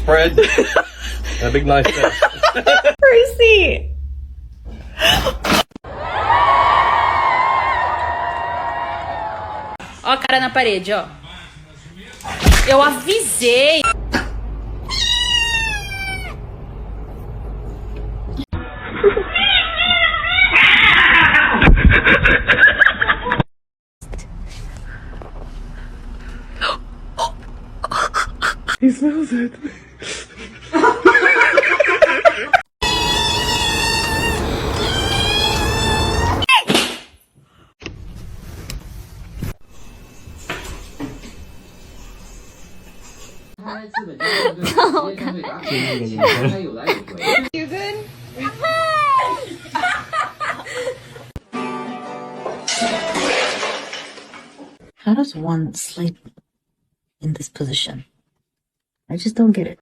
spread. A big nice test. Percy! Ó a cara na parede, ó. Eu avisei. He smells it. You good? How does one sleep in this position? I just don't get it.